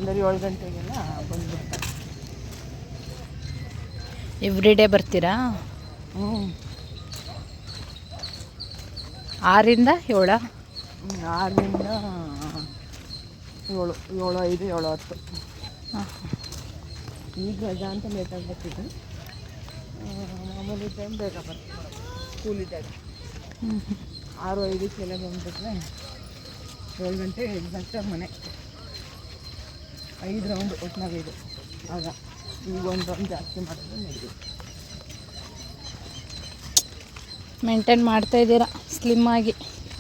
ಅಂದರೆ 7 ಗಂಟೆಗೆಲ್ಲ ಬಂದುಬಿಡ್ತಾರೆ. Every day ಬರ್ತೀರಾ? 6ರಿಂದ 7? 6ರಿಂದ 7, 7:05, 7:10. ಈಗ ರಜಾ ಅಂತ ಲೇಟಾಗಿ ಬರ್ತಿದ್ದೆ. ಮಾಮೂಲಿ ಟೈಮ್ ಬೇಗ ಬರ್ತೀವಿ ಸ್ಕೂಲಿದ್ದಾಗ. 6:05 ಬಂದುಬಿಟ್ರೆ 7 ಗಂಟೆ ಎಕ್ಸಾಕ್ಟಾಗಿ ಮನೆ. 5 ರೌಂಡ್ ಒಟ್ಟಿನಾಗ ಇದು. ಆಗ ಈಗ 1 ರೌಂಡ್ ಜಾಸ್ತಿ ಮಾಡಿದ್ರೆ ನಡೆಯುತ್ತೆ. ಮೇಂಟೈನ್ ಮಾಡ್ತಾಯಿದ್ದೀರಾ ಸ್ಲಿಮ್ ಆಗಿ,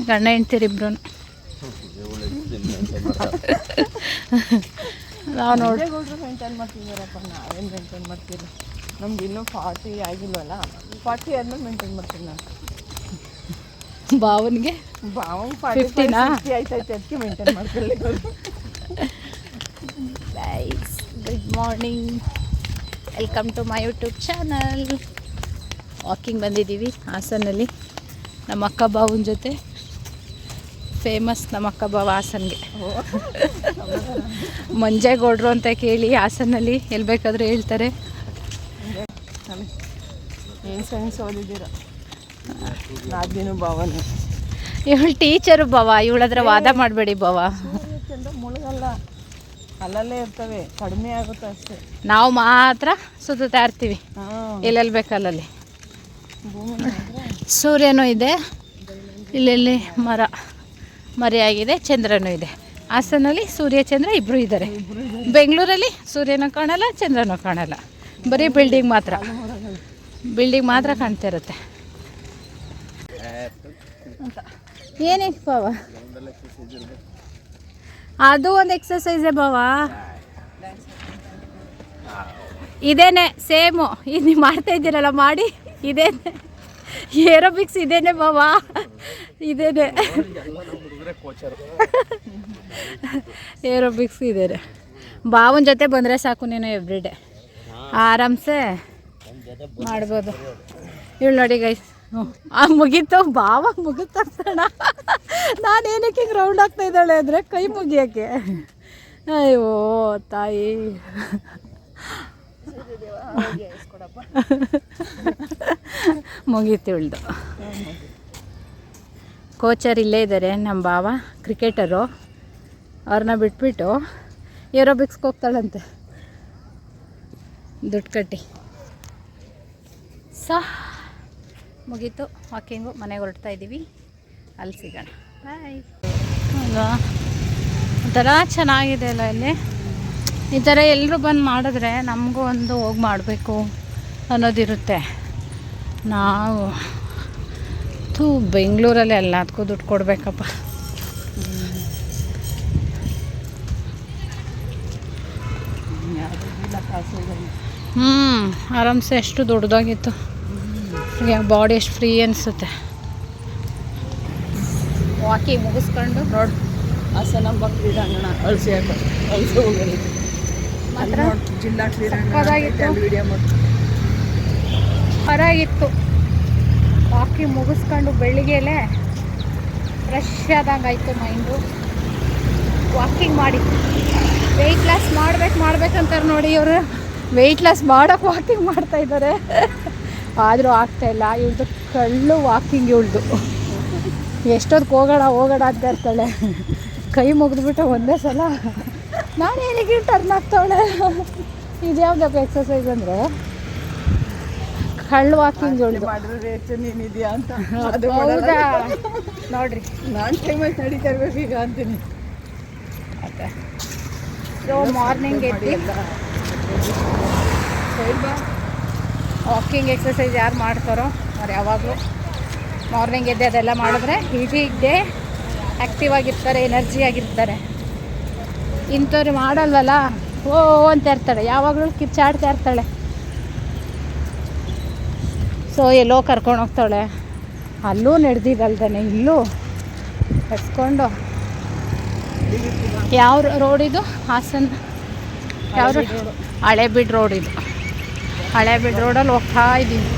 ಗಂಡ ಹೆಂಡ್ತಿರಿಬ್ರು. ನಾವು ನೋಡಿ ಮೇಂಟೈನ್ ಮಾಡ್ತಿದ್ದಾರಪ್ಪ, ನಾವೇನು ಮೇಂಟೈನ್ ಮಾಡ್ತೀರಿ? ನಮ್ಗೆ ಇನ್ನೂ 40 ಆಗಿಲ್ವಲ್ಲ, 40 ಆದ್ಮೇಲೆ ಮೇಂಟೈನ್ ಮಾಡ್ತೀನಿ ನಾನು. ಭಾವನಿಗೆ 50 ಆಯ್ತೈತೆ, ಅದಕ್ಕೆ ಮೇಂಟೈನ್ ಮಾಡ್ಕೊಳ್ಳಿ. Guys, good morning, welcome to my YouTube channel. Walking ಬಂದಿದ್ದೀವಿ ಹಾಸನಲ್ಲಿ ನಮ್ಮ ಅಕ್ಕ ಬಾವನ ಜೊತೆ. ಫೇಮಸ್ ನಮ್ಮ ಅಕ್ಕ ಬಾವ ಹಾಸನ್ಗೆ. ಮಂಜೇಗೌಡರು ಅಂತ ಕೇಳಿ ಹಾಸನಲ್ಲಿ ಎಲ್ಲಿ ಬೇಕಾದರೂ ಹೇಳ್ತಾರೆ. ಏನು ಸೈನ್ಸ್ ಓದಿದ್ದೀರ? ನಾದಿನೂ ಭಾವನೆ. ಇವಳು ಟೀಚರು ಬಾವ, ಇವಳದ್ರ ವಾದ ಮಾಡಬೇಡಿ ಬಾವ. ಚಂದ ಮುಳುಗಲ್ಲ, ಅಲ್ಲಲ್ಲೇ ಇರ್ತವೆ, ಕಡಿಮೆ ಆಗುತ್ತೆ ಅಷ್ಟೇ. ನಾವು ಮಾತ್ರ ಸುತ್ತಾ ಇರ್ತೀವಿ ಎಲ್ಲೆಲ್ಲಿ ಬೇಕಲ್ಲಲ್ಲಿ. ಸೂರ್ಯನೂ ಇದೆ, ಇಲ್ಲೆಲ್ಲಿ ಮರೆಯಾಗಿದೆ, ಚಂದ್ರನೂ ಇದೆ. ಹಾಸನಲ್ಲಿ ಸೂರ್ಯ ಚಂದ್ರ ಇಬ್ಬರು ಇದ್ದಾರೆ. ಬೆಂಗಳೂರಲ್ಲಿ ಸೂರ್ಯನೂ ಕಾಣಲ್ಲ, ಚಂದ್ರನೂ ಕಾಣಲ್ಲ, ಬರೀ ಬಿಲ್ಡಿಂಗ್ ಮಾತ್ರ ಕಾಣ್ತಾ ಇರುತ್ತೆ. ಏನೇ ಬಾವ, ಅದು ಒಂದು ಎಕ್ಸಸೈಸೇ ಬಾವ. ಇದೇನೆ ಸೇಮು, ಇದು ನೀವು ಮಾಡ್ತಾ ಇದ್ದೀರಲ್ಲ ಮಾಡಿ, ಇದೇನೆ ಏರೋಬಿಕ್ಸ್, ಇದೇನೆ ಬಾವ, ಇದೇನೆ ಏರೋಬಿಕ್ಸ್ ಇದೇನೆ. ಬಾವನ ಜೊತೆ ಬಂದರೆ ಸಾಕು ನೀನು ಎವ್ರಿ ಡೇ ಆರಾಮ್ಸೆ ಮಾಡ್ಬೋದು. ಇವಳು ನೋಡಿ ಗೈಸ್, ಮುಗೀತು ಬಾವ, ಮುಗಿತೋಣ. ನಾನೇನಕ್ಕೆ ಹಿಂಗೆ ರೌಂಡ್ ಆಗ್ತಾ ಇದ್ದಾಳೆ ಅಂದರೆ ಕೈ ಮುಗಿಯೋಕ್ಕೆ. ಅಯ್ಯೋ ತಾಯಿ, ಮುಗೀತು ಇವಳ್ದು. ಕೋಚರ್ ಇಲ್ಲೇ ಇದ್ದಾರೆ ನಮ್ಮ ಬಾವ, ಕ್ರಿಕೆಟರು. ಅವ್ರನ್ನ ಬಿಟ್ಬಿಟ್ಟು ಏರೋಬಿಕ್ಸ್ಗೆ ಹೋಗ್ತಾಳಂತೆ ದುಡ್ಡು ಕಟ್ಟಿ. ಮುಗೀತು ವಾಕಿಂಗು, ಮನೆಗೆ ಹೊರಡ್ತಾ ಇದ್ದೀವಿ, ಅಲ್ಲಿ ಸಿಗೋಣ. ಬಾಯ್. ಅಲ್ವಾ, ಒಂಥರ ಚೆನ್ನಾಗಿದೆ ಅಲ್ಲ ಇಲ್ಲಿ. ಈ ಥರ ಎಲ್ಲರೂ ಬಂದು ಮಾಡಿದ್ರೆ ನಮಗೂ ಒಂದು ಹೋಗಿ ಮಾಡಬೇಕು ಅನ್ನೋದಿರುತ್ತೆ. ನಾವು ಬೆಂಗಳೂರಲ್ಲಿ ಎಲ್ಲದಕ್ಕೂ ದುಡ್ಡು ಕೊಡಬೇಕಪ್ಪ. ಆರಾಮ್ಸೆ ಎಷ್ಟು ದೊಡ್ಡದಾಗಿತ್ತು, ಬಾಡಿ ಎಷ್ಟು ಫ್ರೀ ಅನಿಸುತ್ತೆ. ವಾಕಿಂಗ್ ಮುಗಿಸ್ಕೊಂಡು ನೋಡಿ ಹಾಸನ ಕ್ರೀಡಾಂಗಣ, ಅಳಸೆ ಹೋಗೋದು ಮಾತ್ರ ಜಿಲ್ಲಾ ಕ್ರೀಡಾಂಗಣ ವಿಡಿಯೋ ಮಾಡಿ ಹೊರಗಿತ್ತು. ವಾಕಿಂಗ್ ಮುಗಿಸ್ಕೊಂಡು ಬೆಳಿಗ್ಗೆಲೇ ಫ್ರೆಶ್ ಆದಂಗೆ ಆಯಿತು ಮೈಂಡು. ವಾಕಿಂಗ್ ಮಾಡಿ ವೆಯ್ಟ್ ಲಾಸ್ ಮಾಡ್ಬೇಕಂತಾರೆ ನೋಡಿ ಇವರು. ವೆಯ್ಟ್ ಲಾಸ್ ಮಾಡೋಕ್ಕೆ ವಾಕಿಂಗ್ ಮಾಡ್ತಾಯಿದ್ದಾರೆ, ಆದರೂ ಆಗ್ತಾಯಿಲ್ಲ. ಇವ್ರದ್ದು ಕಳ್ಳು ವಾಕಿಂಗ್. ಇವ್ಳದು ಎಷ್ಟೊತ್ತಿಗೆ ಹೋಗೋಣ ಅಂತ ಇರ್ತಾಳೆ. ಕೈ ಮುಗಿದ್ಬಿಟ್ಟು ಒಂದೇ ಸಲ ನಾನೇನಿಗೆ ಟರ್ನ್ ಆಗ್ತಾವಳೆ. ಇದ್ಯಾವ್ದಪ್ಪ ಎಕ್ಸಸೈಸ್ ಅಂದರೆ ಕಳ್ಳು ವಾಕಿಂಗ್. ಇವಳು ಮಾಡಿದ್ರೆ ನೀನಿದೆಯಾ ಅಂತ. ಹೌದಾ ನೋಡ್ರಿ, ನಾನು ಟೈಮಲ್ಲಿ ನಡೀತಾ ಇರ್ಬೇಕು ಈಗ ಅಂತೀನಿ. ಸೊ ಮಾರ್ನಿಂಗ್ ಎದ್ದು ವಾಕಿಂಗ್ ಎಕ್ಸಸೈಸ್ ಯಾರು ಮಾಡ್ತಾರೋ ಅವ್ರು ಯಾವಾಗಲೂ ಮಾರ್ನಿಂಗ್ ಎದ್ದು ಅದೆಲ್ಲ ಮಾಡಿದ್ರೆ ಇಡೀ ಡೇ ಆ್ಯಕ್ಟಿವ್ ಆಗಿರ್ತಾರೆ, ಎನರ್ಜಿ ಆಗಿರ್ತಾರೆ. ಇಂಥವ್ರು ಮಾಡಲ್ವಲ್ಲ, ಓ ಅಂತ ಇರ್ತಾಳೆ, ಯಾವಾಗಲೂ ಕಿಚ್ಚಾಡ್ತಾ ಇರ್ತಾಳೆ. ಸೊ ಎಲ್ಲೋ ಕರ್ಕೊಂಡು ಹೋಗ್ತಾಳೆ, ಅಲ್ಲೂ ನಡೆದಿದ್ದಲ್ದಾನೆ ಇಲ್ಲೂ ಕಟ್ಸ್ಕೊಂಡು. ಯಾವ ರೋಡ್ ಇದು? ಹಾಸನ ಯಾವ ರೋಡ್? ಹಳೇಬೀಡು ರೋಡ್ ಇದು. ಹಳೇಬೀಡು ರೋಡಲ್ಲಿ ಹೋಗ್ತಾ ಇದ್ದೀವಿ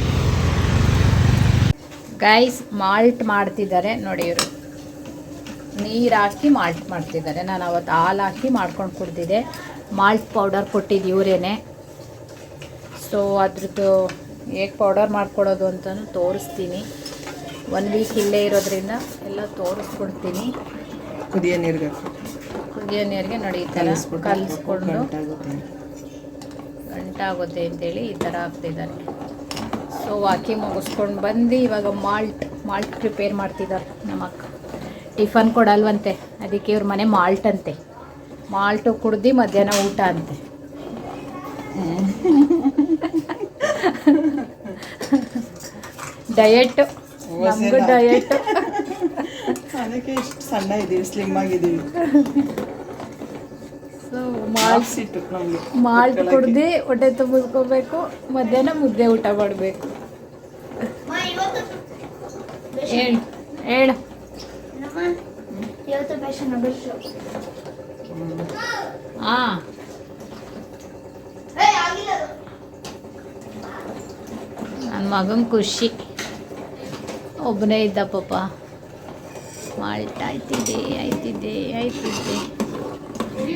ಗೈಸ್. ಮಾಲ್ಟ್ ಮಾಡ್ತಿದ್ದಾರೆ ನೋಡಿ ಇವರು. ನೀರು ಹಾಕಿ ಮಾಲ್ಟ್ ಮಾಡ್ತಿದ್ದಾರೆ. ನಾನು ಅವತ್ತು ಹಾಲು ಹಾಕಿ ಮಾಡ್ಕೊಂಡು ಕುಡ್ದಿದ್ದೆ. ಮಾಲ್ಟ್ ಪೌಡರ್ ಕೊಟ್ಟಿದ್ದು ಇವರೇನೆ. ಸೊ ಅದ್ರದ್ದು ಹೇಗೆ ಪೌಡರ್ ಮಾಡ್ಕೊಡೋದು ಅಂತಲೂ ತೋರಿಸ್ತೀನಿ. 1 ವೀಕ್ ಇಲ್ಲೇ ಇರೋದ್ರಿಂದ ಎಲ್ಲ ತೋರಿಸ್ಕೊಡ್ತೀನಿ. ಕುದಿಯೋ ನೀರಿಗೆ ನೋಡಿ ಈ ಥರ ಕಲಿಸ್ಕೊಂಡು ಗಂಟಾಗುತ್ತೆ ಅಂತೇಳಿ ಈ ಥರ ಹಾಕ್ತಿದ್ದಾರೆ. ಸೊ ಹಾಕಿ ಮುಗಿಸ್ಕೊಂಡು ಬಂದು ಇವಾಗ ಮಾಲ್ಟ್ ಪ್ರಿಪೇರ್ ಮಾಡ್ತಿದ್ದಾರೆ ನಮ್ಮ ಅಕ್ಕ. ಟಿಫನ್ ಕೊಡಲ್ವಂತೆ, ಅದಕ್ಕೆ ಇವ್ರ ಮನೆ ಮಾಲ್ಟ್ ಅಂತೆ. ಮಾಲ್ಟು ಕುಡ್ದು ಮಧ್ಯಾಹ್ನ ಊಟ ಅಂತೆ. ಡಯೆಟ್ಟು, ನಮಗೂ ಡಯೆಟ್ಟು. ಅದಕ್ಕೆ ಇಷ್ಟು ಸಣ್ಣ ಇದ್ದೀವಿ, ಸ್ಲಿಮ್ ಆಗಿದ್ದೀವಿ. ಸೊ ಮಾಲ್ಟ್ ಕುಡ್ದು ಹೊಟ್ಟೆ ತುಂಬಿಸ್ಕೋಬೇಕು, ಮಧ್ಯಾಹ್ನ ಮುದ್ದೆ ಊಟ ಮಾಡಬೇಕು. ಹೇಳು ಹಾಂ. ನನ್ನ ಮಗನ ಖುಷಿ, ಒಬ್ಬನೇ ಇದ್ದ ಪಾಪ. ಮಾಲ್ಟ್ ಆಯ್ತಿದ್ದೆ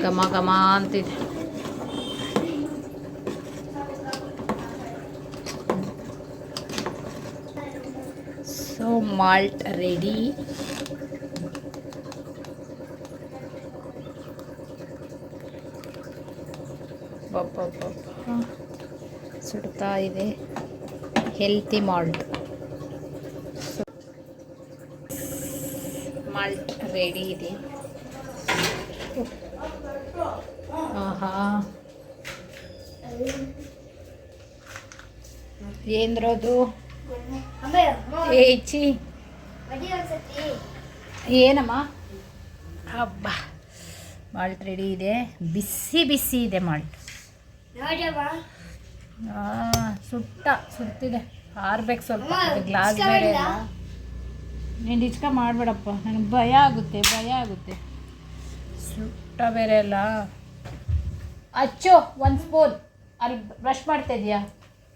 ಘಮ ಘಮ ಅಂತಿದೆ. So malt ready. ಸುಡ್ತಾ ಇದೆ. ಹೆಲ್ತಿ ಮಾಲ್ಟ್ ರೆಡಿ ಇದೆ. ಆಹಾ, ಏನ್ರದು ಏಚಿ ಏನಮ್ಮ? ಹಬ್ಬ, ಮಾಲ್ಟ್ ರೆಡಿ ಇದೆ. ಬಿಸಿ ಇದೆ ಮಾಲ್ಟ್. ಸುಡ್ತಿದೆ, ಆರ್ಬೇಕು ಸ್ವಲ್ಪ. ಗ್ಲಾಸ್ ಬೇರೆ ಇಲ್ಲ. ನೀನು ಇಚ್ಕ ಮಾಡಬೇಡಪ್ಪ, ನನಗೆ ಭಯ ಆಗುತ್ತೆ. ಸುಟ್ಟ ಬೇರೆ ಅಲ್ಲ. ಅಚ್ಚು 1 ಸ್ಪೂನ್. ಅಲ್ಲಿ ಬ್ರಷ್ ಮಾಡ್ತಾ ಇದೀಯಾ?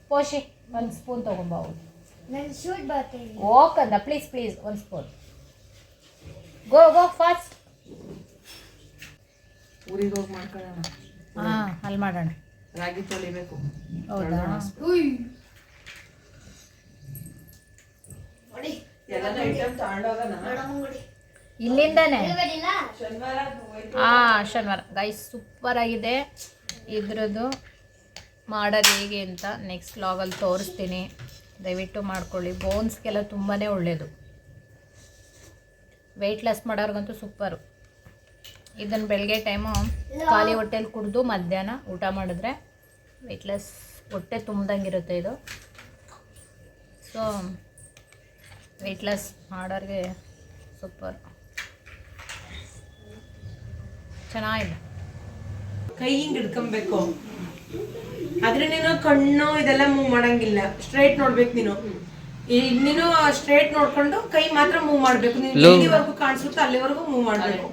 ಪೋಷಿ 1 ಸ್ಪೂನ್ ತೊಗೊಂಬ. ಓಕಂದ ಪ್ಲೀಸ್ 1 ಸ್ಪೂನ್. Go fast. ಊರಿಗೆ ಹೋಗಿ ಮಾಡ್ಕೊಳ್ಳೋಣ. ಹಾಂ, ಅಲ್ಲಿ ಮಾಡೋಣ. ರಾಗಿ ತೊಳಿಬೇಕು. ಹೌದಾ? ಇಲ್ಲಿಂದಾನೆ ಶನಿವಾರ. ಗೈಸ್ ಸೂಪರ್ ಆಗಿದೆ. ಇದ್ರದ್ದು ಮಾಡೋದು ಹೇಗೆ ಅಂತ ನೆಕ್ಸ್ಟ್ ವ್ಲಾಗಲ್ಲಿ ತೋರಿಸ್ತೀನಿ. ದಯವಿಟ್ಟು ಮಾಡ್ಕೊಳ್ಳಿ. ಬೋನ್ಸ್ಗೆಲ್ಲ ತುಂಬಾ ಒಳ್ಳೆಯದು. ವೆಯ್ಟ್ ಲಾಸ್ ಮಾಡೋರ್ಗಂತೂ ಸೂಪರು. ಇದನ್ನು ಬೆಳಗ್ಗೆ ಟೈಮು ಖಾಲಿ ಹೊಟ್ಟೆಲಿ ಕುಡಿದು ಮಧ್ಯಾಹ್ನ ಊಟ ಮಾಡಿದ್ರೆ ವೆಯ್ಟ್ ಲಾಸ್, ಹೊಟ್ಟೆ ತುಂಬ್ದಂಗಿರುತ್ತೆ ಇದು. ಸೊ ವೆಯ್ಟ್ ಲಾಸ್ ಮಾಡೋರಿಗೆ ಸೂಪರ್, ಚೆನ್ನಾಗಿದೆ. ಕೈ ಹಿಂಗೆ ಹಿಡ್ಕೊಬೇಕು. ಆದ್ರೆ ನೀನು ಕಣ್ಣು ಇದೆಲ್ಲ ಮೂವ್ ಮಾಡಂಗಿಲ್ಲ. ಸ್ಟ್ರೈಟ್ ನೋಡ್ಬೇಕು ನೀನು. ನೀನು ಸ್ಟ್ರೈಟ್ ನೋಡ್ಕೊಂಡು ಕೈ ಮಾತ್ರ ಮೂವ್ ಮಾಡ್ಬೇಕು. ನೀನು ಎಲ್ಲಿವರೆಗೂ ಕಾಣಿಸುತ್ತೋ ಅಲ್ಲಿವರೆಗೂ ಮೂವ್ ಮಾಡ್ಬೇಕು.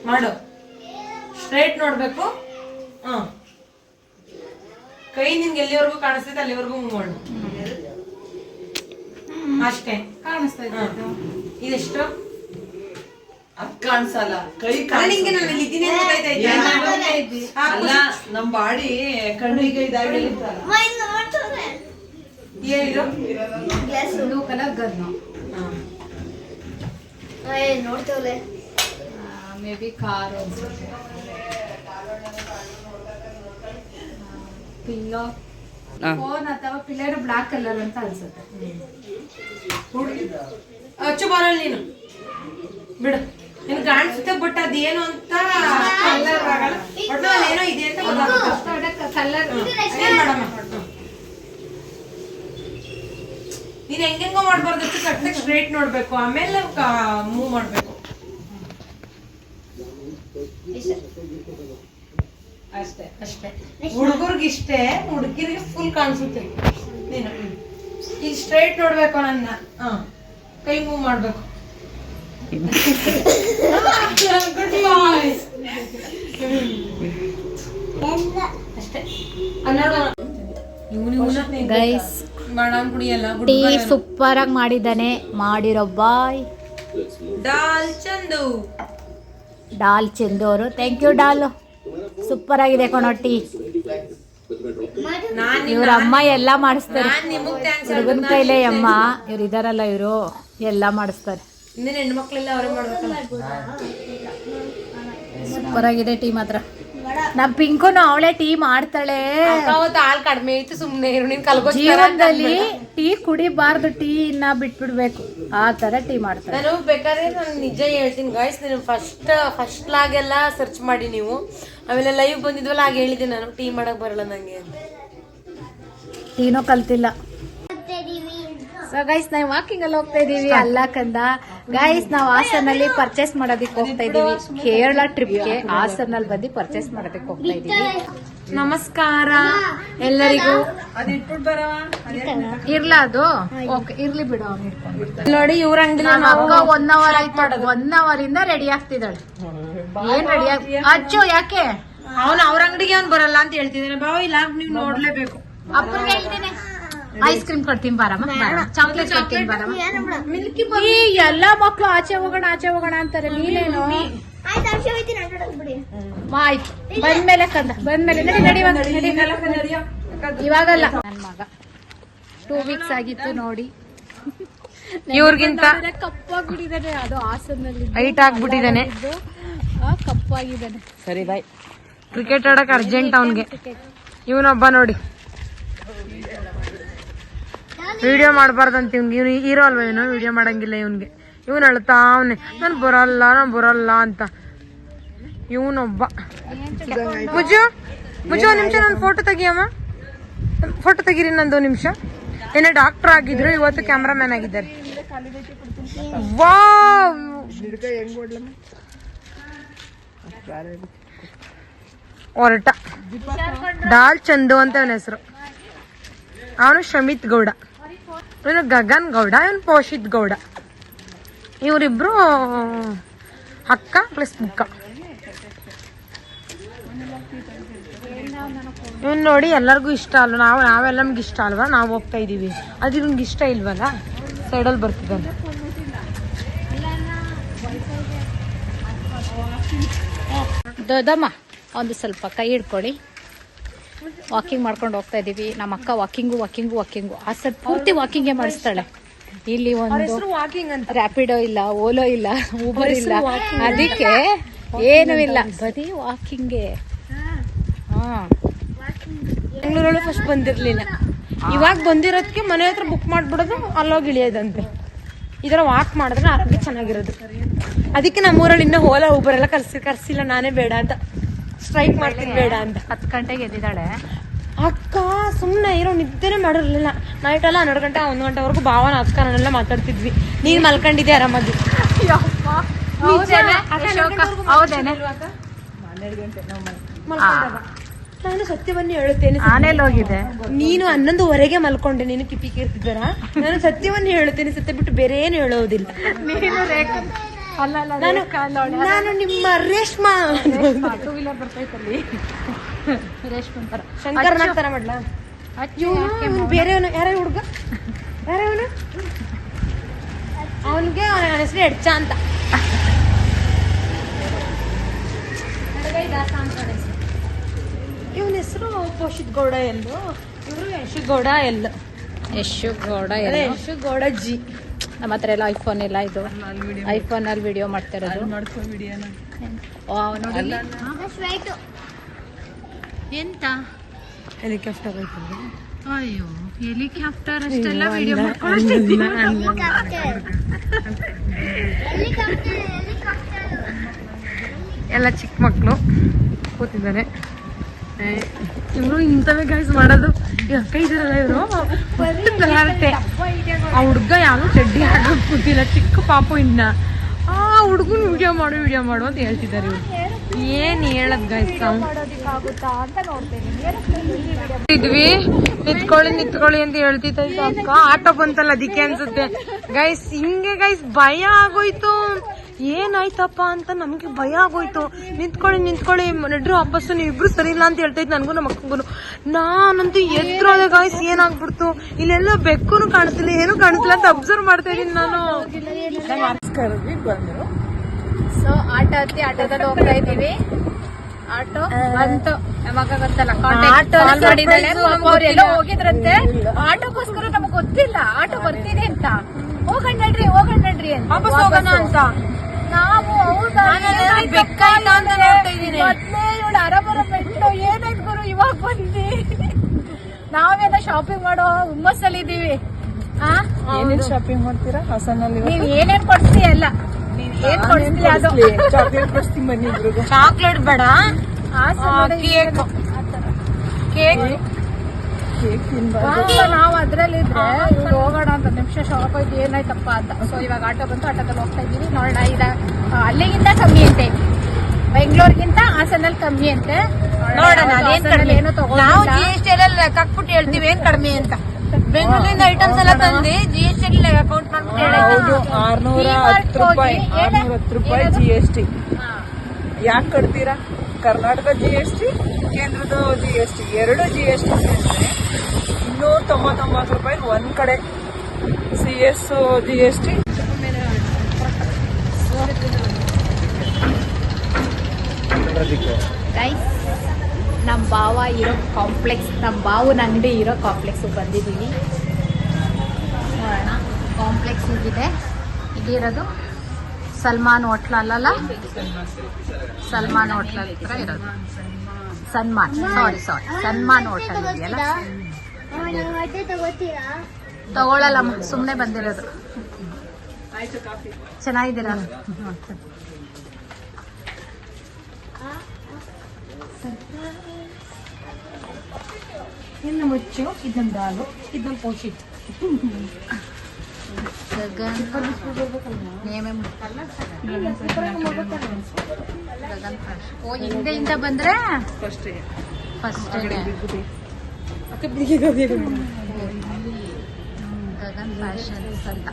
ಮಾಡು. ಸ್ಟ್ರೈಟ್ ನೋಡ್ಬೇಕು. ಕೈ ನಿನ್ಗೆ ಎಲ್ಲಿವರೆಗೂ ಕಾಣಿಸ್ತೈತೆ ಅಲ್ಲಿವರೆಗೂ ಮೂವ್ ಮಾಡು. ಅಷ್ಟೇ. ಕಾಣಿಸ್ತಾ ಇದೆ. ಇದೆಷ್ಟು? ಅದ್ ಕಾಣಿಸಲ್ಲ. ಕೈ ನಿಂಗೆ ನಾನು ಇಲ್ಲಿ ಇದ್ದೀನಿ ಅಂತ ಗೊತ್ತಾಯ್ತಾ? ಅಲ್ಲ, ನಮ್ ಬಾಡಿ ಕಣ್ಣಿಗೆ ಇದಾಗಿ ಏನಿದು ಬ್ಲೂ ಕಲರ್ ಗನ್ನು ನೋಡ್ತೇವಲೆ. May be car pillow, phone ಅಥವಾ ಪಿಲ್ಲರ್ ಬ್ಲಾಕ್ ಕಲರ್ ಅಂತ ಅನ್ಸುತ್ತೆ. ಅಚ್ಚು ಬರಲ್ಲ ನೀನು ಬಿಡು. ನಿನ್ ಕಾಣಿಸುತ್ತೆ, ಬಟ್ ಅದೇನು ಅಂತ ಕಲರ್ ಆಗಲ್ಲ. ಏನೋ ಇದೆ ಅಂತ ಗೊತ್ತಾಗುತ್ತೆ. ಕಲರ್ ಮಾಡಮ್ಮ. ನೀನ್ ಹೆಂಗೆಂಗೋ ಮಾಡ್ಬಾರ್ದು. ಕರೆಕ್ಟಾಗಿ ಸ್ಟ್ರೈಟ್ ನೋಡ್ಬೇಕು, ಆಮೇಲೆ ಮೂವ್ ಮಾಡ್ಬೇಕು. ಅಷ್ಟೇ ಅಷ್ಟೇ. ಹುಡುಗರ್ಗಿಷ್ಟೇ, ಹುಡುಗಿರಿಗೆ ಫುಲ್ ಕಾಣಿಸುತ್ತೆ. ನೀನು ಈಗ ಸ್ಟ್ರೈಟ್ ನೋಡ್ಬೇಕು. ನನ್ನ ಕೈ ಮೂವ್ ಮಾಡ್ಬೇಕು. ಗೈಸ್ ಟೀ ಸೂಪರ್ ಆಗಿ ಮಾಡಿದ್ದಾನೆ. ಮಾಡಿರೋ ಬಾಯ್ ಡಾಲ್ ಚಂದು. ಡಾಲ್ ಚಂದು ಅವರು ಥ್ಯಾಂಕ್ ಯು ಡಾಲು. ಸೂಪರ್ ಆಗಿದೆ ಕಣೋ ಟೀ. ಇವ್ರ ಅಮ್ಮ ಎಲ್ಲ ಮಾಡಿಸ್ತಾರೆ. ಹುಡುಗನ ಕೈಲೇ ಅಮ್ಮ ಇವ್ರು ಇದಾರಲ್ಲ ಇವರು ಎಲ್ಲ ಮಾಡಿಸ್ತಾರೆ. ಇನ್ನೇನು ಹೆಣ್ಮಕ್ಳೆಲ್ಲ ಅವರೇ ಮಾಡ್ಬೇಕಲ್ಲ. ಸೂಪರ್ ಆಗಿದೆ ಟೀ ಮಾತ್ರ. ನಮ್ ಪಿಂಕುನು ಅವಳೆ ಟೀ ಮಾಡ್ತಾಳೆ. ಹಾಲ್ ಕಡಿಮೆ ಐತಿ ಸುಮ್ನೆ ನೀನ್ ಕಲ್ಗೋ. ಜೀವನದಲ್ಲಿ ಟೀ ಕುಡಿಬಾರ್ದು, ಟೀ ಇನ್ನ ಬಿಟ್ಬಿಡ್ಬೇಕು, ಆ ತರ ಟೀ ಮಾಡ್ತಾರೆ. ನಾನು ಬೇಕಾದ್ರೆ ನಾನು ನಿಜ ಹೇಳ್ತೀನಿ ಗಾಯ್ಸ್, ನೀವು ಫಸ್ಟ್ ಲಾಗೆಲ್ಲ ಸರ್ಚ್ ಮಾಡಿ ನೀವು. ಆಮೇಲೆ ಲೈವ್ ಬಂದಿದ್ವಲ್ಲ ಆಗ ಹೇಳಿದ್ದೆ ನಾನು ಟೀ ಮಾಡಕ್ ಬರಲ್ಲ ನಂಗೆ. ಟೀನೋ ಕಲ್ತಿಲ್ಲ. ಸೊ ಗೈಸ್ ನಾವು ವಾಕಿಂಗ್ ಅಲ್ಲಿ ಹೋಗ್ತಾ ಇದೀವಿ. ಅಲ್ಲ ಕಂದ ಗೈಸ್, ನಾವು ಹಾಸನಲ್ಲಿ ಪರ್ಚೇಸ್ ಮಾಡೋದಕ್ಕೆ ಹೋಗ್ತಾ ಇದೀವಿ. ಕೇರಳ ಟ್ರಿಪ್ಗೆ ಹಾಸನಲ್ಲಿ ಬಂದು ಪರ್ಚೇಸ್ ಮಾಡೋದಕ್ಕೆ ಹೋಗ್ತಾ ಇದೀವಿ. ನಮಸ್ಕಾರ ಎಲ್ಲರಿಗೂ. ಇರ್ಲಾ ಅದು ಓಕೆ ಇರ್ಲಿ ಬಿಡು. ನೋಡಿ ಇವ್ರ ಅಂಗಡಿ ಅಕ್ಕ 1 ಅವರ್ ಆಯ್ತು, 1 ಅವರ್ ಇಂದ ರೆಡಿ ಆಗ್ತಿದ್ದಾಳೆ. ಏನ್ ರೆಡಿ ಅಚ್ಚು ಯಾಕೆ ಅವನು ಅವ್ರ ಅಂಗಡಿಗೆ ಅವ್ನು ಬರಲ್ಲ ಅಂತ ಹೇಳ್ತಿದ್ದಾನೆ. ಬಾವ ಇಲ್ಲ ನೀವು ನೋಡ್ಲೇಬೇಕು. ಅಪ್ಪನಿಗೆ ಹೇಳ್ತೀನಿ ಐಸ್ ಕ್ರೀಮ್ ಕೊಡ್ತೀನಿ ಬಾರಮ್ಮ, ಚಾಕ್ಲೇಟ್ ಕೊಡ್ತೀನಿ ಬಾರಮ್ಮ. ಈ ಎಲ್ಲಾ ಮಕ್ಳು ಆಚೆ ಹೋಗೋಣ ಅಂತಾರೆ, ನೀನೇನು ಆಯ್ತು ಬಂದ್ಮೇಲೆ ಕಂದ ಬಂದ್ಮೇಲೆ ನಡಿ ಇವಾಗಲ್ಲ. ನನ್ ಮಗ 2 ವೀಕ್ಸ್ ಆಗಿತ್ತು ನೋಡಿ, ಇವ್ರಿಗಿಂತ ಕಪ್ಪಾಗ್ಬಿಟ್ಟಿದ್ದಾನೆ. ಅದು ಹಾಸನಲ್ಲಿ ಹೈಟ್ ಆಗ್ಬಿಟ್ಟಿದ್ದಾನೆ, ಕಪ್ಪಾಗಿದ್ದಾನೆ. ಸರಿ ಬಾಯ್. ಕ್ರಿಕೆಟ್ ಆಡಕ್ ಅರ್ಜೆಂಟ್ ಅವನ್ಗೆ. ಇವನೊಬ್ಬ ನೋಡಿ ವಿಡಿಯೋ ಮಾಡಬಾರ್ದಂತ ಇವ್ನಿಗೆ. ಇವ್ನು ಹೀರೋ ಅಲ್ವಾ, ಇವನು ವಿಡಿಯೋ ಮಾಡಂಗಿಲ್ಲ ಇವ್ನಿಗೆ. ಇವನು ಹೇಳ್ತಾ ಅವನೇ ನಾನು ಬರಲ್ಲ ಅಂತ. ಇವನೊಬ್ಬ ಮುಜು ಒಂದ್ ನಿಮಿಷ ನಾನು ಫೋಟೋ ತೆಗಿಯಮ್ಮ, ಫೋಟೋ ತೆಗೀರಿ ನಂದು ನಿಮಿಷ. ಏನೇ ಡಾಕ್ಟರ್ ಆಗಿದ್ರು, ಇವತ್ತು ಕ್ಯಾಮ್ರಾಮ್ಯಾನ್ ಆಗಿದ್ದಾರೆ. ವಾವ್ ಹೊರಟ ಡಾಲ್ ಚಂದು ಅಂತ ಅವನ ಹೆಸರು. ಅವನು ಶಮಿತ್ ಗೌಡ, ಇವನು ಗಗನ್ ಗೌಡ, ಇವನು ಪೋಷಿತ್ ಗೌಡ. ಇವರಿಬ್ರು ಅಕ್ಕ ಪ್ಲಸ್ ಮುಕ್ಕ. ಇವನ್ ನೋಡಿ ಎಲ್ಲರಿಗೂ ಇಷ್ಟ ಅಲ್ವ, ನಾವೆಲ್ಲ ನಮ್ಗೆ ಇಷ್ಟ ಅಲ್ವಾ, ನಾವು ಹೋಗ್ತಾ ಇದೀವಿ. ಅದು ಇವ್ನಿಗೆ ಇಷ್ಟ ಇಲ್ವಲ್ಲ, ಸೈಡಲ್ಲಿ ಬರ್ತಿದ್ದಾನೆ. ದೊಡ್ಡಮ್ಮ ಒಂದು ಸ್ವಲ್ಪ ಕೈ ಹಿಡ್ಕೊಳ್ಳಿ. ವಾಕಿಂಗ್ ಮಾಡ್ಕೊಂಡು ಹೋಗ್ತಾ ಇದೀವಿ. ನಮ್ಮ ಅಕ್ಕ ವಾಕಿಂಗು ಆ ಸರ್ ಪೂರ್ತಿ ವಾಕಿಂಗೇ ಮಾಡಿಸ್ತಾಳೆ. ಇಲ್ಲಿ ಒಂದು ರ್ಯಾಪಿಡೋ ಇಲ್ಲ, ಓಲೋ ಇಲ್ಲ, ಊಬರ್ ಇಲ್ಲ, ಅದಕ್ಕೆ ಏನೂ ಇಲ್ಲ, ಬರೀ ವಾಕಿಂಗ್ಗೆ. ಬೆಂಗಳೂರಲ್ಲೂ ಫಸ್ಟ್ ಬಂದಿರ್ಲಿಲ್ಲ, ಇವಾಗ ಬಂದಿರೋದಕ್ಕೆ ಮನೆ ಹತ್ರ ಬುಕ್ ಮಾಡ್ಬಿಡೋದು, ಅಲ್ಲೋಗಿ ಇಳಿಯೋದಂತೆ. ಈ ಥರ ವಾಕ್ ಮಾಡಿದ್ರೆ ಆರೋಗ್ಯ ಚೆನ್ನಾಗಿರೋದು. ಅದಕ್ಕೆ ನಮ್ಮೂರಲ್ಲಿ ಇನ್ನೂ ಓಲಾ ಊಬರ್ ಎಲ್ಲ ಕರ್ಸಿಲ್ಲ, ನಾನೇ ಬೇಡ ಅಂತ ಸ್ಟ್ರೈಕ್ ಮಾಡ್ತೀನಿ, ಬೇಡ ಅಂತ. 10 ಗಂಟೆಗೆ ಎದ್ದಿದ್ದಾಳೆ ಅಕ್ಕ. ಸುಮ್ಮನೆ ಇರೋ ನಿದ್ದೆನೇ ಮಾಡಿರ್ಲಿಲ್ಲ. ನೈಟ್ ಎಲ್ಲ 12 ಗಂಟೆ 1 ಗಂಟೆವರೆಗೂ ಭಾವನ ಅಕ್ಕ ನಾನೆಲ್ಲ ಮಾತಾಡ್ತಿದ್ವಿ. ನೀನ್ ಮಲ್ಕೊಂಡಿದ್ದೆ ಆರಾಮಾಗಿ. ನಾನು ಸತ್ಯವನ್ನೇ ಹೇಳುತ್ತೇನೆ. ಆನೆಲ್ ಹೋಗಿದೆ ನೀನು 11:15 ಮಲ್ಕೊಂಡೆ, ನೀನು ಕಿಪಿಕಿ ಇರ್ತಿದ್ದಾರ. ನಾನು ಸತ್ಯವನ್ನೇ ಹೇಳುತ್ತೇನೆ, ಸತ್ಯ ಬಿಟ್ಟು ಬೇರೆ ಏನು ಹೇಳೋದಿಲ್ಲ. ನಾನು ನಿಮ್ಮ ರೇಷ್ಮಾ ಶಂಕರ್ ತರ ಮಾಡ್ಲಾ. ಬೇರೆಯವನು ಯಾರ ಹುಡುಗ, ಯಾರವನು, ಅವನಿಗೆ ಅವನ ಹೆಸರು ಎಡ್ಚ ಅಂತ. ಇವನ ಹೆಸರು ಪೋಷಿತ್ ಗೌಡ ಎಂದು, ಇವರು ಯಶು ಗೌಡ ಎಲ್ಲ. ಯಶು ಗೌಡ ಜಿ. ನಮ್ಮ ಹತ್ರ ಎಲ್ಲ ಐಫೋನ್ ಇಲ್ಲ, ಇದು ಐಫೋನ್ ಅಲ್ಲಿ ವಿಡಿಯೋ ಮಾಡ್ತಾ ಇರೋದು. ಎಂತ ಹೆಲಿಕಾಪ್ಟರ್ ಅಯ್ಯೋ ಹೆಲಿಕಾಪ್ಟರ್ ಅಷ್ಟೆಲ್ಲ ವಿಡಿಯೋ ಮಾಡ್ಕೊಂಡು ಎಲ್ಲ ಚಿಕ್ಕ ಮಕ್ಕಳು ಕೂತಿದ್ದಾರೆ. ಇವರು ಇಂಥವೇ ಗೈಸ್ ಮಾಡೋದು. ಅಕ್ಕ ಇದಾರಲ್ಲ ಇವರು ಗಲಾಟೆ. ಆ ಹುಡ್ಗ ಯಾರು ಚಡ್ಡಿ ಹಾಕೊಂಡು ಕೂತಿಲ್ಲ, ಚಿಕ್ಕ ಪಾಪು. ಇನ್ನ ಆ ಹುಡ್ಗನ್ ವಿಡಿಯೋ ಮಾಡು ಅಂತ ಹೇಳ್ತಿದ್ದಾರೆ ಇವ್ರು. ಏನ್ ಹೇಳದ್ ಗೈಸ್, ಇದ್ವಿ ನಿತ್ಕೊಳ್ಳಿ ಅಂತ ಹೇಳ್ತಿತ್ತು ಅಕ್ಕ. ಆಟೋ ಬಂತಲ್ಲ ಅದಕ್ಕೆ ಅನ್ಸುತ್ತೆ ಗೈಸ್. ಹಿಂಗೆ ಗೈಸ್ ಭಯ ಆಗೋಯ್ತು. ಏನಾಯ್ತಪ್ಪ ಅಂತ ನಮ್ಗೆ ಭಯ ಆಗೋಯ್ತು. ನಿಂತ್ಕೊಳ್ಳಿ ನಡ್ರು ವಾಪಸ್ಸು, ನೀವು ಇಬ್ರು ಸರಿ ಇಲ್ಲ ಅಂತ ಹೇಳ್ತಾ ಇತ್ತು ನನಗೂ ನಮ್ಮ ಅಕ್ಕಂಗೂ. ನಾನಂತೂ ಎದ್ರೋದೆ ಗಾಯ್ಸ್, ಏನಾಗ್ಬಿಡ್ತು ಇಲ್ಲೆಲ್ಲ ಬೆಕ್ಕೂನು ಕಾಣಿಸ್ತಿಲ್ಲ, ಏನು ಕಾಣಿಸ್ತಿಲ್ಲ ಅಂತ ಅಬ್ಸರ್ವ್ ಮಾಡ್ತಾ ಇದೀನಿ ನಾನು. ಸೊ ಆಟೋ ಹತ್ತಿ ಆಟೋದಲ್ಲಿ ಹೋಗ್ತಾ ಇದೀವಿ. ಆಟೋ ಬಂತು, ನಮಗ ಗೊತ್ತಲ್ಲ ಎಲ್ಲ ಹೋಗಿದ್ರಂತೆ. ಆಟೋಗೋಸ್ಕರ ನಮಗ್ ಗೊತ್ತಿಲ್ಲ ಆಟೋ ಬರ್ತೀನಿ ಅಂತ. ಹೋಗೋಣ ನಡ್ರಿ ಅಂತ ವಾಪಸ್ ಹೋಗೋಣ ಅಂತ ನಾವು ಅರಬರ ಮೆಟ್ಲು ಏನಾಯ್ತು ಗುರು ಇವಾಗ ಬಂದಿ. ನಾವೇನೋ ಶಾಪಿಂಗ್ ಮಾಡೋ ಹುಮ್ಮಸ್ಸಲ್ಲಿ ಇದೀವಿ. ಶಾಪಿಂಗ್ ಮಾಡ್ತೀರಾ ಹಾಸನಲ್ಲಿ? ನೀವ್ ಏನೇನ್ ಕೊಡ್ತೀಯ ಎಲ್ಲ, ನೀವ್ ಏನ್ ಕೊಡ್ತೀಯ ಅದು. ಚಾಕ್ಲೇಟ್ ಬೇಡ, ಕೇಕ್ ನಾವ್ ಅದ್ರಲ್ಲಿ ಇದ್ರೆ ಹೋಗೋಣ ಅಂತ ನಿಮಿಷ ಶಾಪ್ ಆಯ್ತು ಏನಾಯ್ತಪ್ಪ ಅಂತ. ಸೊ ಇವಾಗ ಆಟೋ ಬಂತು, ಆಟೋದಲ್ಲಿ ಹೋಗ್ತಾ ಇದೀವಿ. ನೋಡೋಣ, ಅಲ್ಲಿಗಿಂತ ಕಮ್ಮಿ ಅಂತೆ, ಬೆಂಗಳೂರಿಗಿಂತ ಹಾಸನಲ್ಲಿ ಕಮ್ಮಿ ಅಂತೆ. ನೋಡೋಣ ಏನು ನಾವು GST ಎಲ್ಲ ಕಕ್ಬಿಟ್ಟು ಹೇಳ್ತೀವಿ ಏನ್ ಕಡಿಮೆ ಅಂತ. ಬೆಂಗಳೂರಿಂದ ಐಟಮ್ಸ್ ಎಲ್ಲ ತಂದು GST ಅಕೌಂಟ್ ಮಾಡ್ಬಿಟ್ಟು 610 ರೂಪಾಯಿ GST. ಯಾಕೆ ಕಟ್ತೀರಾ? ಕರ್ನಾಟಕ GST, ಕೇಂದ್ರದ GST, ಎರಡು GST ಸೇರಿದ್ರೆ 299 ರೂಪಾಯಿ ಒಂದ್ ಕಡೆ. CS GST. ನಮ್ಮ ಭಾವ ಇರೋ ಕಾಂಪ್ಲೆಕ್ಸ್, ನಮ್ಮ ಭಾವನ ಅಂಗಡಿ ಇರೋ ಕಾಂಪ್ಲೆಕ್ಸ್ ಬಂದಿದ್ದೀವಿ. ನೋಡೋಣ, ಕಾಂಪ್ಲೆಕ್ಸ್ ಇದಿದೆ. ಇದಿರೋದು ಸಲ್ಮಾನ್ ಹೋಟ್ಲ್ ಅಲ್ಲಲ್ಲ, ಸಲ್ಮಾನ್ ಹೋಟ್ಲ್ ಹತ್ರ ಇರೋದು. ಸನ್ಮಾನ್ ಹೋಟೆಲ್ ಇದೆಯಲ್ಲ, ತಗೊಳ್ಳಲ್ಲಮ್ಮ, ಸುಮ್ಮನೆ ಬಂದಿರೋದು. ಚೆನ್ನಾಗಿದ್ದೀರಾ? ಇನ್ನು ಮುಚ್ಚು, ಇದೊಂದು ದಾಲು, ಇದೊಂದು ಪೋಷಿತ್. ಹಿಂದೆಯಿಂದ ಬಂದ್ರೆ ಫಸ್ಟ್ ಗಗನ್ ಫ್ಯಾಷನ್ಸ್ ಅಂತ.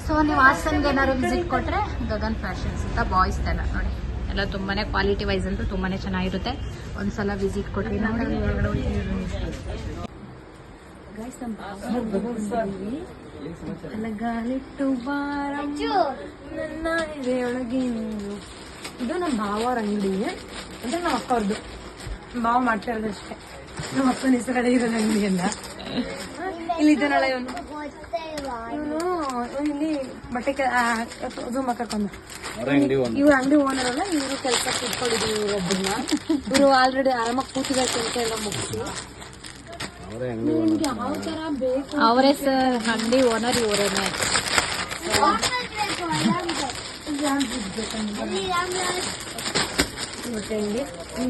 ಸೊ ನೀವು ಹಾಸನ್ಗೆ ಏನಾದ್ರು ವಿಸಿಟ್ ಕೊಟ್ರೆ ಗಗನ್ ಫ್ಯಾಷನ್ಸ್ ಅಂತ ಬಾಯ್ಸ್ ಎಲ್ಲ ನೋಡಿ, ಎಲ್ಲ ತುಂಬಾನೇ ಕ್ವಾಲಿಟಿ ವೈಸ್ ಅಂತೂ ತುಂಬಾನೇ ಚೆನ್ನಾಗಿರುತ್ತೆ. ಒಂದ್ಸಲ ವಿಸಿಟ್ ಕೊಟ್ರಿ. ಅಲಗಾಲಿಟ್ಟು ನನ್ನ ಎದೆಯೊಳಗೆ ನೀನು. ಇದು ನಮ್ಮ ಭಾವರ ಅಂಗಡಿ ಅಂದ್ರೆ ನಮ್ಮ ಅಕ್ಕ ಅವ್ರದ್ದು. ಭಾವ ಮಾಡ್ತಾ ಇರೋದಷ್ಟೇ, ನಮ್ಮ ಅಕ್ಕನ ಹೆಸರುಗಡೆ ಇರೋದು ಅಂಗಡಿ ಎಲ್ಲ. ಇಲ್ಲಿ ಇದನ್ನಲ್ಲ ಇವನು ಇಲ್ಲಿ ಬಟ್ಟೆ ಝೂಮ್ ಹಾಕೊಂಡು ಇವ್ರ ಅಂಗಡಿ ಓನರ್ ಅಲ್ಲ, ಇವರು ಕೆಲಸ ಕೂತ್ಕೊಂಡಿದ್ರು. ಒಬ್ಬರನ್ನ ಇವರು ಆಲ್ರೆಡಿ ಆರಾಮಾಗಿ ಕೂತಿದ್ದಾರೆ, ಕೆಲಸ ಎಲ್ಲ ಮುಗಿಸಿ. ಯಾವ ತರ ಬೇಕು ಅವರೇ ಸರ್ ಅಂಗಡಿ ಓನರ್ ಇವರೇನೆ. ಮತ್ತೆ ಇಲ್ಲಿ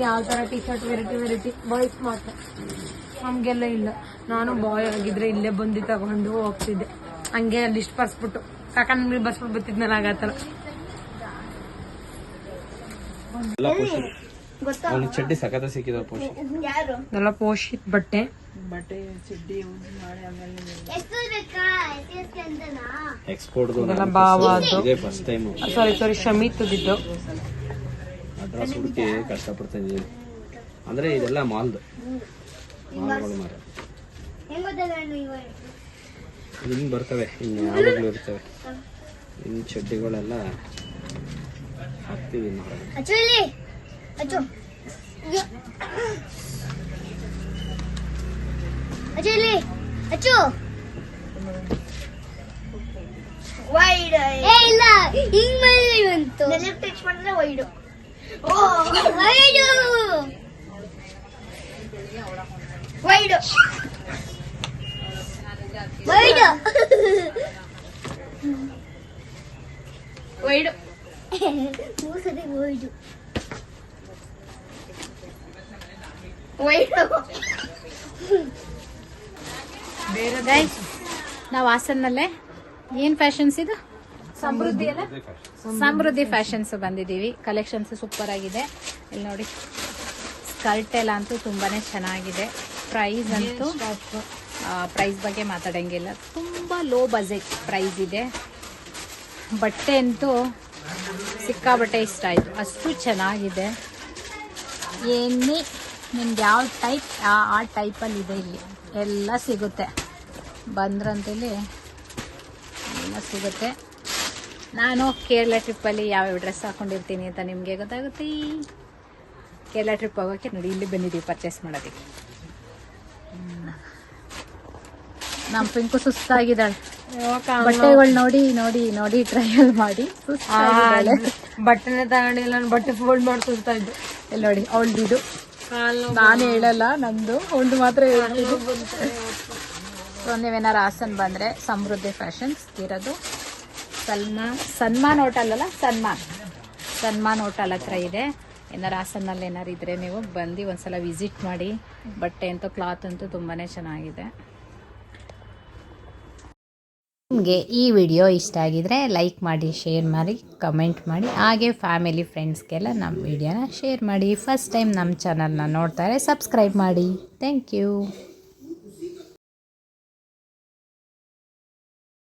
ಯಾವ ತರ ಟಿ ಶರ್ಟ್ ವೆರೈಟಿ ಬಾಯ್ಸ್ ಮಾತ್ರ, ನಮ್ಗೆಲ್ಲ ಇಲ್ಲ. ನಾನು ಬಾಯ್ ಆಗಿದ್ರೆ ಇಲ್ಲೇ ಬಂದು ತಗೊಂಡು ಹೋಗ್ತಿದ್ದೆ, ಹಂಗೆ ಲಿಸ್ಟ್ ಬರ್ಸ್ಬಿಟ್ಟು ಸಾಕಂದ್ರೆ ಬರ್ಸ್ಬಿಟ್ಟು ಬರ್ತಿದ್ನಲ್ಲ, ಆಗತ್ತಲ್ಲ. ಚಡ್ಡಿ ಸಖತ್ ಸಿಕ್ಕಿದ ಎಲ್ಲ ಪೋಷಿತ್ ಬಟ್ಟೆ ಚಡ್ಡಿ ಎಕ್ಸ್ಪೋರ್ಟ್ ಫಸ್ಟ್ ಟೈಮ್. ಸಾರಿ ಶಮಿತ್ ಇದ್ದು ಅಡ್ರೆಸ್ ಹುಡುಕಿ ಕಷ್ಟಪಡ್ತಾ ಇದೀವಿ. ಅಂದ್ರೆ ಇದೆಲ್ಲ ಮಾಲ್ಗಳು ಮಾರ ಇನ್ನು ಬರ್ತವೆ, ಇನ್ನು ಯಾವಾಗಲೂ ಇರ್ತವೆ. ಇನ್ನು ಚಡ್ಡಿಗಳೆಲ್ಲ ಹಾಕ್ತೀವಿ. ವೈಡ್ ಇಲ್ಲ ಹಿಂಗ್ ಮಾಡಿ ಬಂತು. ಲೆಫ್ಟ್ ಟಚ್ ಮಾಡಿದ್ರೆ wide. Oh wide wide wide wide ಮೂಸದೆ ವೈಡ್ ವೈಡ್. ನಾವು ಹಾಸನ್ನಲ್ಲೇ ಏನ್ ಫ್ಯಾಷನ್ಸ್ ಇದು, ಸಮೃದ್ಧಿ ಅಲ್ಲ, ಸಮೃದ್ಧಿ ಫ್ಯಾಷನ್ಸ್ ಬಂದಿದ್ದೀವಿ. ಕಲೆಕ್ಷನ್ಸ್ ಸೂಪರ್ ಆಗಿದೆ. ಇಲ್ಲಿ ನೋಡಿ, ಸ್ಕರ್ಟ್ ಎಲ್ಲ ಅಂತೂ ತುಂಬಾನೇ ಚೆನ್ನಾಗಿದೆ. ಪ್ರೈಸ್ ಅಂತೂ ಪ್ರೈಸ್ ಬಗ್ಗೆ ಮಾತಾಡಂಗಿಲ್ಲ, ತುಂಬಾ ಲೋ ಬಜೆಟ್ ಪ್ರೈಸ್ ಇದೆ. ಬಟ್ಟೆ ಅಂತೂ ಸಿಕ್ಕಾಬಟ್ಟೆ ಇಷ್ಟ ಆಯಿತು, ಅಷ್ಟು ಚೆನ್ನಾಗಿದೆ. ಎಣ್ಣೆ ನಿಮ್ಗೆ ಯಾವ ಟೈಪ್ ಆ ಟೈಪಲ್ಲಿ ಇದೆ, ಇಲ್ಲಿ ಎಲ್ಲ ಸಿಗುತ್ತೆ. ಬಂದ್ರಂತೇಳಿ ಎಲ್ಲ ಸಿಗುತ್ತೆ. ನಾನು ಕೇರಳ ಟ್ರಿಪ್ಪಲ್ಲಿ ಯಾವ್ಯಾವ ಡ್ರೆಸ್ ಹಾಕ್ಕೊಂಡಿರ್ತೀನಿ ಅಂತ ನಿಮಗೆ ಗೊತ್ತಾಗುತ್ತೆ. ಕೇರಳ ಟ್ರಿಪ್ ಹೋಗೋಕ್ಕೆ ನೋಡಿ ಇಲ್ಲಿ ಬಂದಿದ್ದೀವಿ ಪರ್ಚೇಸ್ ಮಾಡೋದಕ್ಕೆ. ನಮ್ಮ ಪಿಂಕು ಸುಸ್ತಾಗಿದ್ದಾಳೆ, ಬಟ್ಟೆಗಳು ನೋಡಿ ನೋಡಿ ನೋಡಿ ಟ್ರಯಲ್ ಮಾಡಿ ಸುಸ್ತಾಗಿದ್ದಾಳೆ. ಬಟ್ಟೆನೇ ತಗೊಂಡಿಲ್ಲ, ನಾನು ಬಟ್ಟೆ ಫೋಲ್ಡ್ ಮಾಡಿ ಸುಸ್ತಾ ಇದ್ದೆ. ಇಲ್ಲಿ ನೋಡಿ ಅವಳ್ದಿದು, ನಾನು ಹೇಳಲ್ಲ ನಂದು, ಅವಳ್ದು ಮಾತ್ರ ಹೇಳ್ತೀನಿ. ಸೊ ನೀವೇನಾರು ಹಾಸನ್ ಬಂದರೆ ಸಮೃದ್ಧಿ ಫ್ಯಾಷನ್ಸ್ ಇರೋದು ಸನ್ಮಾನ್ ಹೋಟೆಲ್ ಅಲ್ಲ, ಸನ್ಮಾನ್ ಹೋಟೆಲ್ ಹತ್ರ ಇದೆ. ಏನಾರು ಹಾಸನಲ್ಲಿ ಏನಾರು ಇದ್ದರೆ ನೀವು ಬಂದು ಒಂದ್ಸಲ ವಿಸಿಟ್ ಮಾಡಿ. ಬಟ್ಟೆ ಅಂತೂ ಕ್ಲಾತ್ ಅಂತೂ ತುಂಬಾ ಚೆನ್ನಾಗಿದೆ. ನಿಮಗೆ ಈ ವಿಡಿಯೋ ಇಷ್ಟ ಆಗಿದರೆ ಲೈಕ್ ಮಾಡಿ, ಶೇರ್ ಮಾಡಿ, ಕಮೆಂಟ್ ಮಾಡಿ. ಹಾಗೆ ಫ್ಯಾಮಿಲಿ ಫ್ರೆಂಡ್ಸ್ಗೆಲ್ಲ ನಮ್ಮ ವಿಡಿಯೋನ ಶೇರ್ ಮಾಡಿ. ಫಸ್ಟ್ ಟೈಮ್ ನಮ್ಮ ಚಾನಲ್ನ ನೋಡ್ತಾರೆ ಸಬ್ಸ್ಕ್ರೈಬ್ ಮಾಡಿ. Thank you.